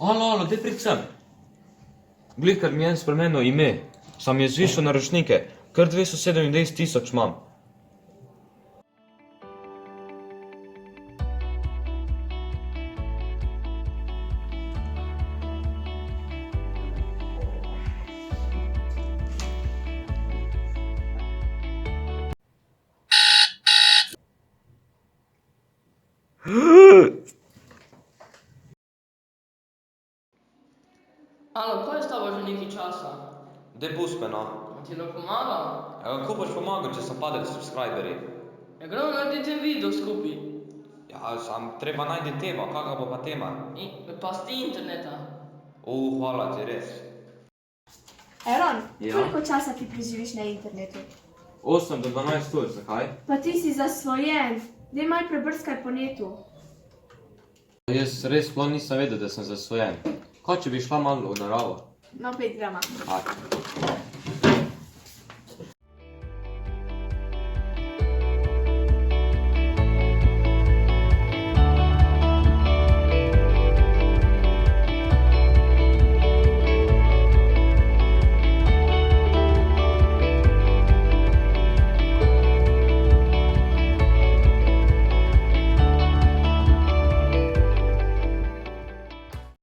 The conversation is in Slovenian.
Alo, daj prid sem. Glihkar mi je spremenil ime. Sam je zvišal naročnike. Kar 297 000 imam. Alo, kaj je s tabo že nekaj časa? Daj puspe, no. A ti lahko pomagam? Kako boš pomagal, če so padali subscriberji? Ja, gremo narediti en video skupaj. Ja, sam treba najti tema, kakva bo pa tema? Pa s ti interneta. Hvala ti, res. Eron, Ja? koliko časa ti preživiš na internetu? 8 do 12 ur, zakaj? Pa ti si zasvojen. Daj malo prebrskaj po netu. Jaz res sploh nisem vedel, da sem zasvojen. Kaj, če bi šla malo v naravo? No, 5 grama. Aj.